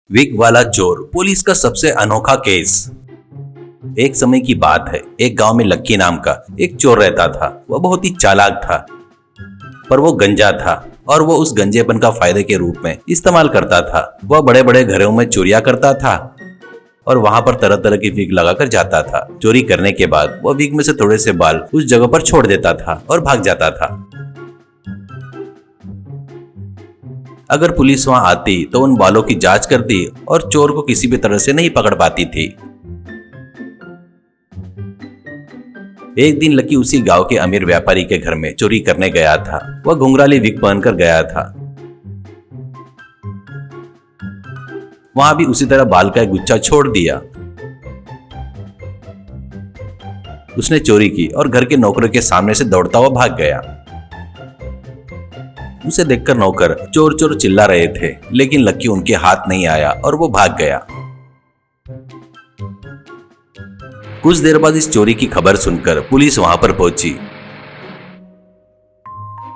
Wig वाला चोर, police का सबसे अनोखा केस। एक समय की बात है, एक गांव में लक्की नाम का एक चोर रहता था। वह बहुत ही चालाक था, पर वो गंजा था और वो उस गंजेपन का फायदे के रूप में इस्तेमाल करता था। वह बड़े बड़े घरों में चोरियां करता था और वहां पर तरह तरह की विग लगाकर जाता था। चोरी करने के बाद वह विग में से थोड़े से बाल उस जगह पर छोड़ देता था और भाग जाता था। अगर पुलिस वहां आती तो उन बालों की जांच करती और चोर को किसी भी तरह से नहीं पकड़ पाती थी। एक दिन लकी उसी गांव के अमीर व्यापारी के घर में चोरी करने गया था। वह घुंघराली विग पहनकर गया था। वहां भी उसी तरह बाल का एक गुच्छा छोड़ दिया। उसने चोरी की और घर के नौकरों के सामने से दौड़ता हुआ भाग गया। उसे देखकर नौकर चोर चोर चिल्ला रहे थे, लेकिन लक्की उनके हाथ नहीं आया और वो भाग गया। कुछ देर बाद इस चोरी की खबर सुनकर पुलिस वहां पर पहुंची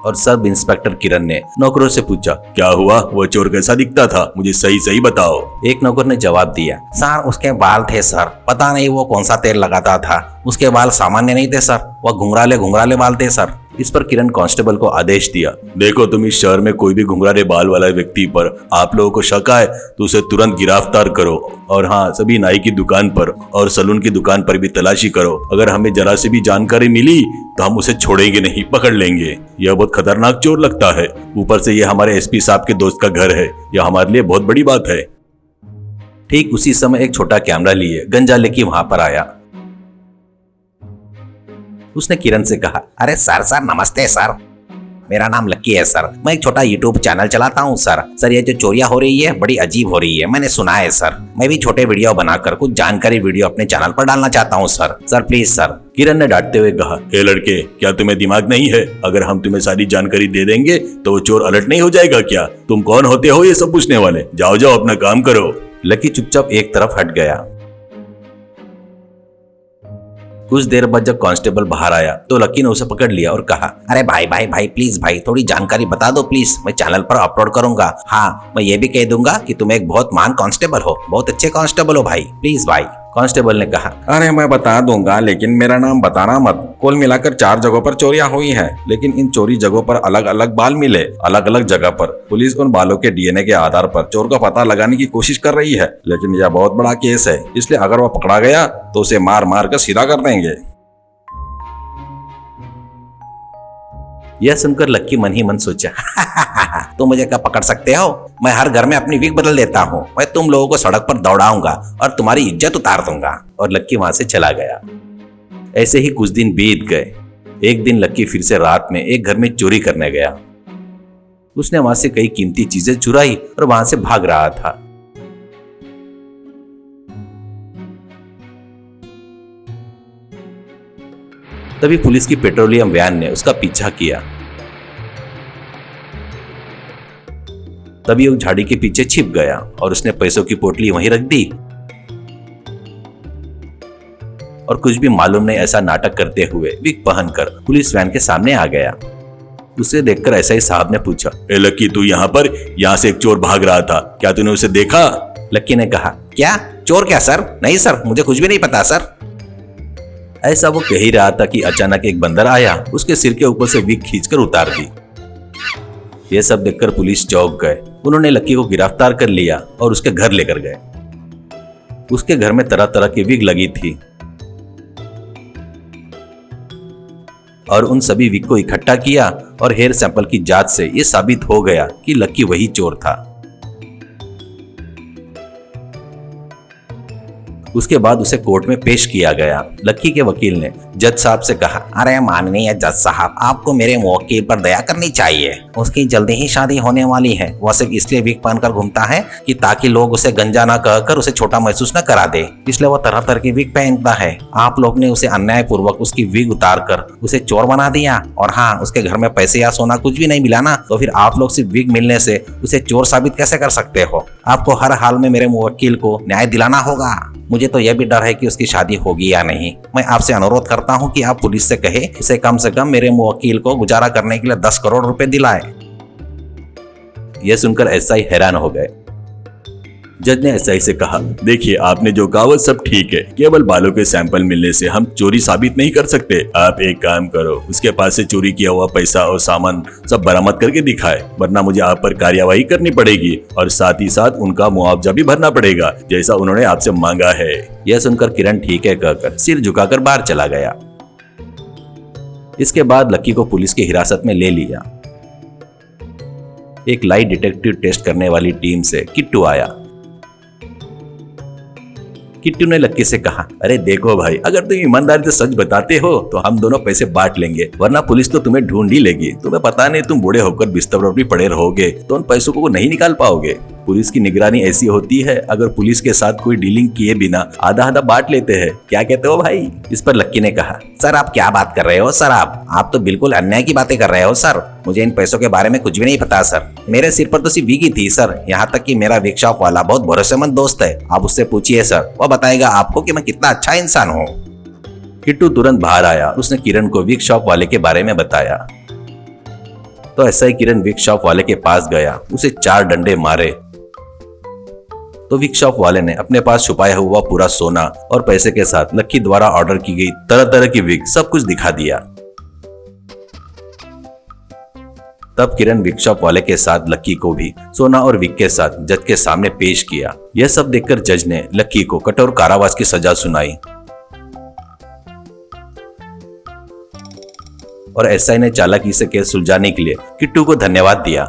और सब इंस्पेक्टर किरण ने नौकरों से पूछा, क्या हुआ? वो चोर कैसा दिखता था? मुझे सही सही बताओ। एक नौकर ने जवाब दिया, सर उसके बाल थे सर, पता नहीं वो कौन सा तेल लगाता था। उसके बाल सामान्य नहीं थे सर, वह घुंघराले घुंघराले बाल थे सर। इस पर किरण कांस्टेबल को आदेश दिया, देखो तुम इस शहर में कोई भी घुंघराले बाल वाला व्यक्ति पर आप लोगों को शक आए तो उसे तुरंत गिरफ्तार करो। और हाँ, सभी नाई की दुकान पर और सलून की दुकान पर भी तलाशी करो। अगर हमें जरा से भी जानकारी मिली तो हम उसे छोड़ेंगे नहीं, पकड़ लेंगे। यह बहुत खतरनाक चोर लगता है। ऊपर से यह हमारे एसपी साहब के दोस्त का घर है। यह हमारे लिए बहुत बड़ी बात है। ठीक उसी समय एक छोटा कैमरा लिए गंजा लेके वहां पर आया। उसने किरण से कहा, अरे सर नमस्ते सर, मेरा नाम लक्की है सर। मैं एक छोटा यूट्यूब चैनल चलाता हूँ सर। ये जो चोरियां हो रही है बड़ी अजीब हो रही है, मैंने सुना है सर। मैं भी छोटे वीडियो बनाकर कुछ जानकारी वीडियो अपने चैनल पर डालना चाहता हूँ सर प्लीज सर। किरण ने डांटते हुए कहा, हे लड़के, क्या तुम्हें दिमाग नहीं है? अगर हम तुम्हें सारी जानकारी दे देंगे तो वो चोर अलर्ट नहीं हो जाएगा क्या? तुम कौन होते हो ये सब पूछने वाले? जाओ जाओ अपना काम करो। लक्की चुपचाप एक तरफ हट गया। कुछ देर बाद जब कांस्टेबल बाहर आया तो लक्की ने उसे पकड़ लिया और कहा, अरे भाई प्लीज भाई, थोड़ी जानकारी बता दो प्लीज, मैं चैनल पर अपलोड करूंगा। हाँ, मैं ये भी कह दूंगा कि तुम एक बहुत महान कांस्टेबल हो, बहुत अच्छे कांस्टेबल हो भाई, प्लीज भाई। कांस्टेबल ने कहा, अरे मैं बता दूंगा, लेकिन मेरा नाम बताना मत। कुल मिलाकर 4 जगहों पर चोरियां हुई हैं, लेकिन इन चोरी जगहों पर अलग अलग बाल मिले, अलग अलग जगह पर। पुलिस उन बालों के डीएनए के आधार पर चोर का पता लगाने की कोशिश कर रही है, लेकिन यह बहुत बड़ा केस है, इसलिए अगर वह पकड़ा गया तो उसे मार मार कर सीधा कर देंगे। यह सुनकर लक्की मन ही मन सोचा, तुम मुझे क्या पकड़ सकते हो? मैं हर घर में अपनी विग बदल देता हूँ। मैं तुम लोगों को सड़क पर दौड़ाऊंगा और तुम्हारी इज्जत उतार दूंगा। और लक्की वहां से चला गया। ऐसे ही कुछ दिन बीत गए। एक दिन लक्की फिर से रात में एक घर में चोरी करने गया। उसने वहां से कई कीमती चीजें चुराई और वहां से भाग रहा था। तभी पुलिस की पेट्रोलियम वैन ने उसका पीछा किया। तभी वो झाड़ी के पीछे छिप गया और उसने पैसों की पोटली वहीं रख दी। और कुछ भी मालूम नहीं ऐसा नाटक करते हुए विग पहनकर पुलिस वैन के सामने आ गया। उसे देखकर एसआई साहब ने पूछा, ए लक्की, तू यहाँ पर? यहाँ से एक चोर भाग रहा था, क्या तूने उसे देखा? लक्की ने कहा, क्या चोर? क्या सर? नहीं सर, मुझे कुछ भी नहीं पता सर। ऐसा वो कह ही रहा था कि अचानक एक बंदर आया, उसके सिर के ऊपर से विग खींचकर उतार दी। यह सब देखकर पुलिस चौंक गए। उन्होंने लक्की को गिरफ्तार कर लिया और उसके घर लेकर गए। उसके घर में तरह तरह की विग लगी थी और उन सभी विग को इकट्ठा किया और हेयर सैंपल की जांच से यह साबित हो गया कि लक्की वही चोर था। उसके बाद उसे कोर्ट में पेश किया गया। लक्की के वकील ने जज साहब से कहा, अरे माननीय जज साहब, आपको मेरे मुवक्किल पर दया करनी चाहिए। उसकी जल्दी ही शादी होने वाली है। वह सिर्फ इसलिए विग पहनकर घूमता है कि ताकि लोग उसे गंजा ना कहकर उसे छोटा महसूस न करा दे, इसलिए वह तरह तरह की विग पहनता है। आप लोग ने उसे अन्याय पूर्वक उसकी विग उतार कर उसे चोर बना दिया। और हाँ, उसके घर में पैसे या सोना कुछ भी नहीं मिला ना, तो फिर आप लोग सिर्फ विग मिलने से उसे चोर साबित कैसे कर सकते हो? आपको हर हाल में मेरे मुवक्किल को न्याय दिलाना होगा। मुझे तो यह भी डर है कि उसकी शादी होगी या नहीं। मैं आपसे अनुरोध करता हूं कि आप पुलिस से कहे उसे कम से कम मेरे मुवक्किल को गुजारा करने के लिए 10 करोड़ रुपए दिलाए। यह सुनकर एसआई हैरान हो गए। जज ने एसआई से कहा, देखिए आपने जो कहा वो सब ठीक है, केवल बालों के सैंपल मिलने से हम चोरी साबित नहीं कर सकते। आप एक काम करो, उसके पास से चोरी किया हुआ पैसा और सामान सब बरामद करके दिखाए, वरना मुझे आप पर कार्यवाही करनी पड़ेगी और साथ ही साथ उनका मुआवजा भी भरना पड़ेगा जैसा उन्होंने आपसे मांगा है। यह सुनकर किरण ठीक है कहकर सिर झुकाकर बाहर चला गया। इसके बाद लक्की को पुलिस की हिरासत में ले लिया। एक लाई डिटेक्टिव टेस्ट करने वाली टीम से किट्टू आया। किट्टू ने लक्की से कहा, अरे देखो भाई, अगर तुम ईमानदारी से सच बताते हो तो हम दोनों पैसे बांट लेंगे, वरना पुलिस तो तुम्हें ढूंढ ही लेगी। तुम्हें पता नहीं, तुम बूढ़े होकर बिस्तर पर भी पड़े रहोगे तो उन पैसों को नहीं निकाल पाओगे। पुलिस की निगरानी ऐसी होती है, अगर पुलिस के साथ कोई डीलिंग किए बिना आधा आधा बांट लेते हैं। क्या कहते हो भाई? इस पर लक्की ने कहा, सर आप क्या बात कर रहे हो सर, आप तो बिल्कुल अन्याय की बातें कर रहे हो सर। मुझे इन पैसों के बारे में कुछ भी नहीं पता सर। मेरे सिर पर तो सिर्फ विगी थी सर, यहाँ तक कि मेरा वर्कशॉप वाला बहुत भरोसेमंद दोस्त है, आप उससे पूछिए सर, वो बताएगा आपको कि मैं कितना अच्छा इंसान हूँ। किट्टू तुरंत बाहर आया। उसने किरण को वर्कशॉप वाले के बारे में बताया। तो ऐसा ही किरण वर्कशॉप वाले के पास गया, उसे 4 डंडे मारे। तो वर्कशॉप वाले ने अपने पास छुपाया हुआ पूरा सोना और पैसे के साथ लक्की द्वारा ऑर्डर की गई तरह तरह की विग सब कुछ दिखा दिया। तब किरण वर्कशॉप वाले के साथ लक्की को भी सोना और विग के साथ जज के सामने पेश किया। यह सब देखकर जज ने लक्की को कठोर कारावास की सजा सुनाई और एसआई ने चालाकी से केस सुलझाने के लिए किट्टू को धन्यवाद दिया।